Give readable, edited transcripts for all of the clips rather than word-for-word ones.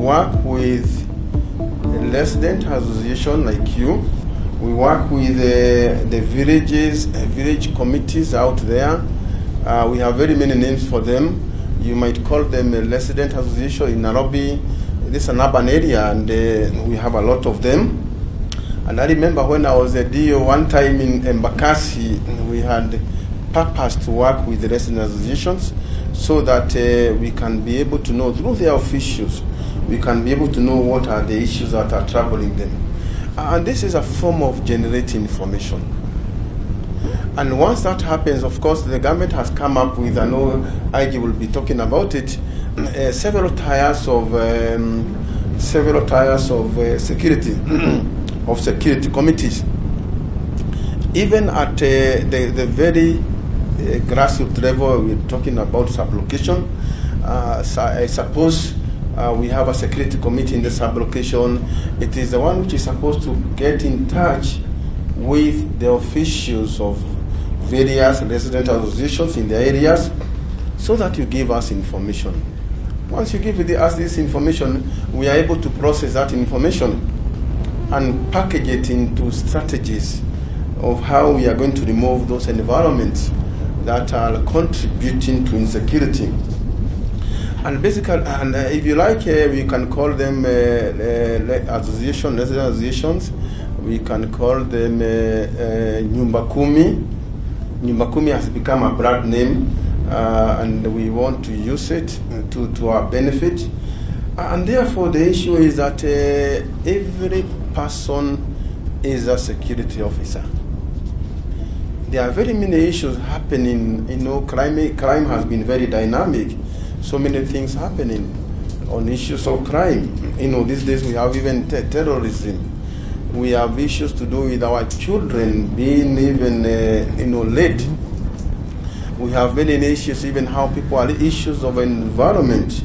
work with a resident association like you. We work with the villages, village committees out there. We have very many names for them. You might call them a resident association in Nairobi. This is an urban area, and we have a lot of them. And I remember when I was a DO one time in Embakasi, we had purpose to work with the resident associations so that we can be able to know through their officials, we can be able to know what are the issues that are troubling them. And this is a form of generating information. And once that happens, of course, the government has come up with, I know IG will be talking about it, several tiers of security, of security committees. Even at the very grassroots level, we're talking about sublocation. So I suppose we have a security committee in the sublocation. It is the one which is supposed to get in touch with the officials of various resident associations in the areas so that you give us information. Once you give us this information, we are able to process that information and package it into strategies of how we are going to remove those environments that are contributing to insecurity. And basically, and if you like, we can call them resident associations. We can call them Nyumba Kumi. Nyumba Kumi has become a brand name, and we want to use it to our benefit. And therefore, the issue is that every person is a security officer. There are very many issues happening. You know, crime has been very dynamic. So many things happening on issues of crime. You know, these days we have even terrorism. We have issues to do with our children being even, late. We have many issues, even how people are issues of environment.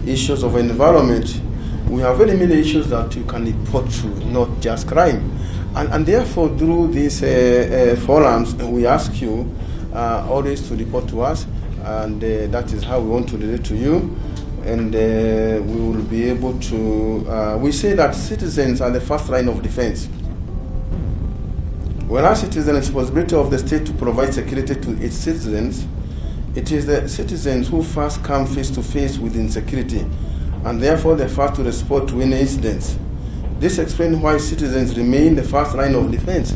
Issues of environment. We have very many issues that you can report to, not just crime. And therefore, through these forums, we ask you always to report to us, and that is how we want to relate to you. And we will be able to, we say that citizens are the first line of defense. Whereas it is the responsibility of the state to provide security to its citizens, it is the citizens who first come face to face with insecurity, and therefore they first to respond to any incidents. This explains why citizens remain the first line of defense.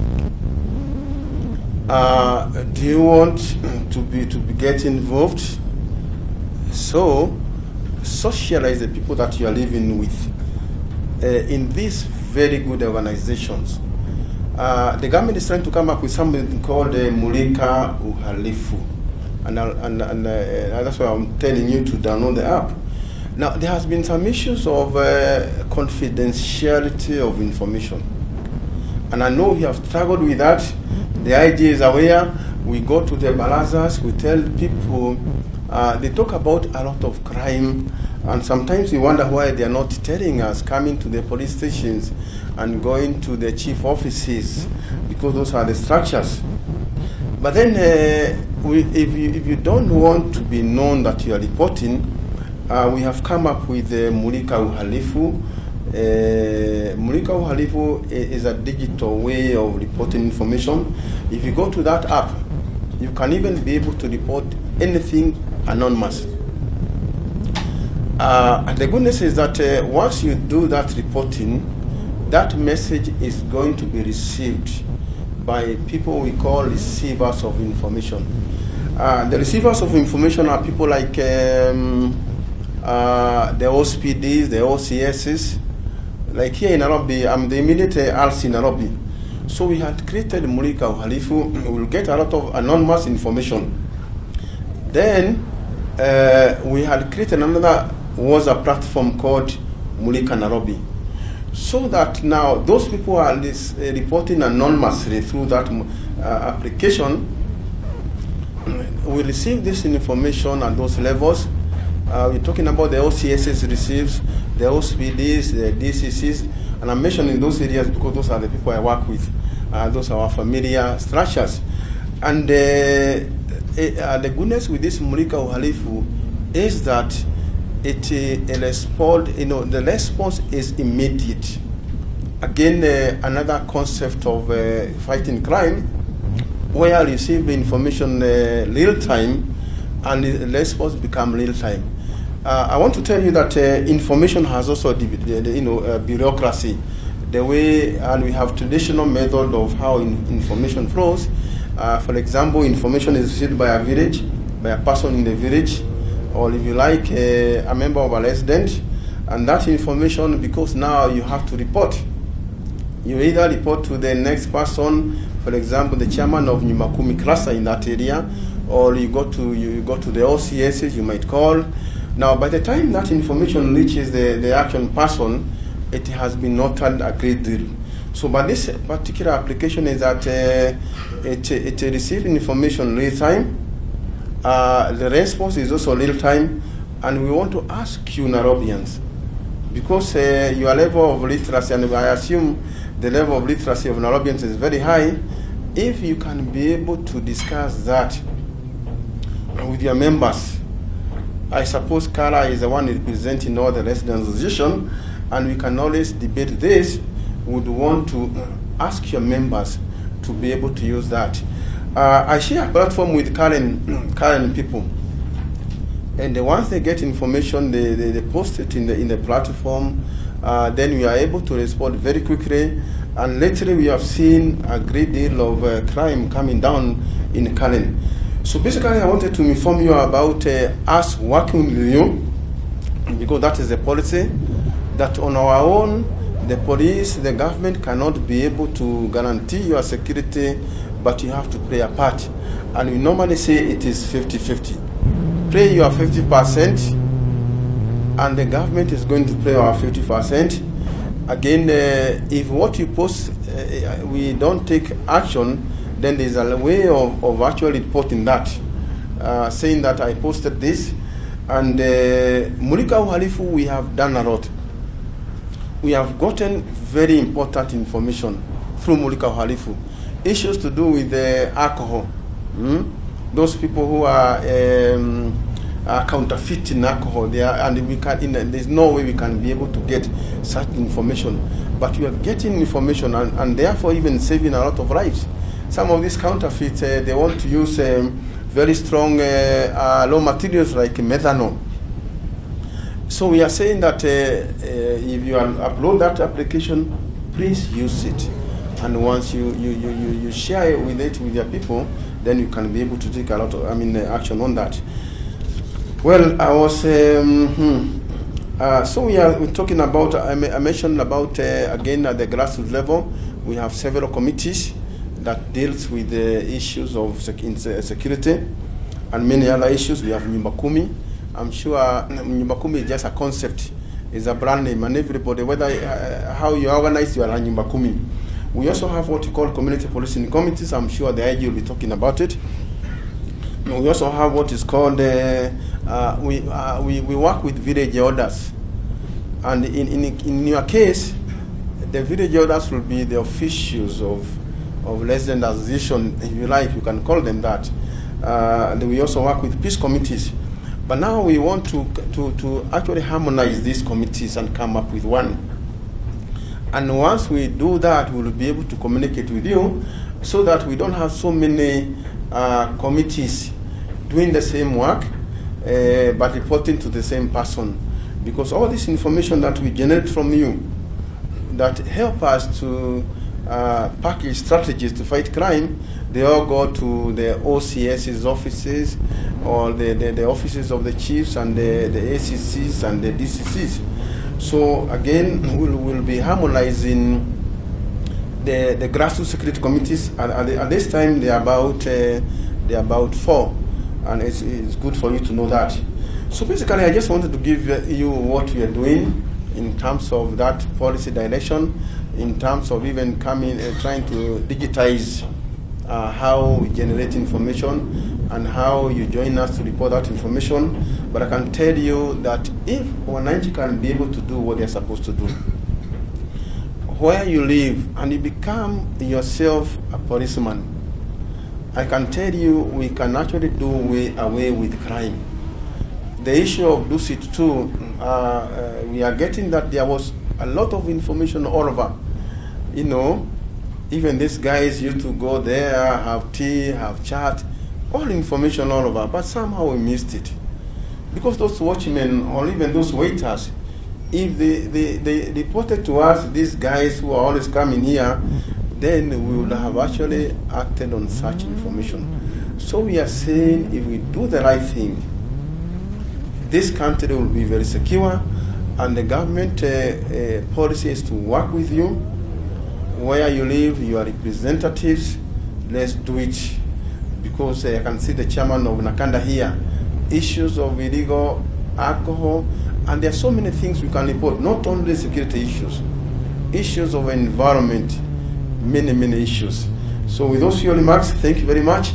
Do you want to get involved? So, socialize the people that you are living with in these very good organizations. The government is trying to come up with something called Mulika Uhalifu, and that's why I'm telling you to download the app. Now, there has been some issues of confidentiality of information, and I know we have struggled with that. The IG is aware. We go to the barazas, we tell people, they talk about a lot of crime, and sometimes we wonder why they are not telling us, coming to the police stations and going to the chief offices, because those are the structures. But then, if you don't want to be known that you are reporting, we have come up with Mulika Uhalifu. Mulika Uhalifu is a digital way of reporting information. If you go to that app, you can even be able to report anything anonymous. And the goodness is that once you do that reporting, that message is going to be received by people we call receivers of information. The receivers of information are people like the OSPDs, the OCSs. Like here in Nairobi, I'm the immediate RC in Nairobi. So we had created Mulika Uhalifu. We will get a lot of anonymous information. Then we had created another WhatsApp platform called Mulika Nairobi. So that now those people are reporting anonymously through that application. We receive this information at those levels. We're talking about the OCSs receives, the OSPDs, the DCCs, and I'm mentioning those areas because those are the people I work with. Those are our familiar structures. And the goodness with this Mulika Uhalifu is that the response is immediate. Again, another concept of fighting crime, where you receive information real time and the response become real time. I want to tell you that information has also bureaucracy. The way, and we have traditional method of how information flows. For example, information is received by a village, by a person in the village, or if you like, a member of a resident, and that information, because now you have to report. You either report to the next person, for example, the chairman of Nyumakumi cluster in that area, or you go to the OCSs, you might call. Now, by the time that information reaches the action person, it has been altered a great deal. So, but this particular application is that it receives information real time. The response is also real time, and we want to ask you, Nairobians, because your level of literacy, and I assume the level of literacy of Nairobians is very high, if you can be able to discuss that with your members. I suppose Kara is the one representing all the residents' association, and we can always debate this. Would want to ask your members to be able to use that. I share a platform with Karen people, and once they get information, they post it in the platform. Then we are able to respond very quickly, and lately we have seen a great deal of crime coming down in Karen. So basically, I wanted to inform you about us working with you, because that is the policy, that on our own, the police, the government cannot be able to guarantee your security, but you have to play a part. And we normally say it is 50-50. Play your 50%, and the government is going to play our 50%. Again, if what you post, we don't take action, then there's a way of actually reporting that, saying that I posted this. And Mulika Uhalifu, we have done a lot. We have gotten very important information through Mulika Uhalifu. Issues to do with alcohol. Those people who are counterfeiting alcohol, there's no way we can be able to get such information. But we are getting information, and therefore even saving a lot of lives. Some of these counterfeits, they want to use very strong raw materials like methanol. So we are saying that if you upload that application, please use it. And once you share it with your people, then you can be able to take a lot of action on that. Well, I was so we're talking about. I mentioned about again at the grassroots level, we have several committees that deals with the issues of security and many other issues. We have Nyumakumi. I'm sure Nyumakumi is just a concept, it's a brand name, and everybody, whether how you organize, you are Nyumakumi. We also have what we call community policing committees. I'm sure the IG will be talking about it. We also have what is called, we work with village elders. And in your case, the village elders will be the officials of resident association, if you like, you can call them that. And we also work with peace committees. But now we want to actually harmonize these committees and come up with one. And once we do that, we will be able to communicate with you so that we don't have so many committees doing the same work, but reporting to the same person. Because all this information that we generate from you that help us to package strategies to fight crime, they all go to the OCS's offices or the offices of the chiefs and the ACCs and the DCCs. So again, we'll be harmonizing the grassroots security committees. At this time, they're about 4, and it's good for you to know that. So basically, I just wanted to give you what we are doing in terms of that policy direction, in terms of even coming trying to digitize how we generate information and how you join us to report that information. But I can tell you that if Wananchi can be able to do what they're supposed to do, where you live and you become yourself a policeman, I can tell you we can actually do away with crime. the issue of Dusit too, we are getting that there was a lot of information all over. You know, even these guys used to go there, have tea, have chat, all information all over, but somehow we missed it. Because those watchmen, or even those waiters, if they reported to us, these guys who are always coming here, then we would have actually acted on such information. So we are saying, if we do the right thing, this country will be very secure, and the government policy is to work with you. Where you live, your representatives, let's do it. Because I can see the chairman of Nakanda here, issues of illegal alcohol, and there are so many things we can report, not only security issues of environment, many issues. So with those few remarks, thank you very much.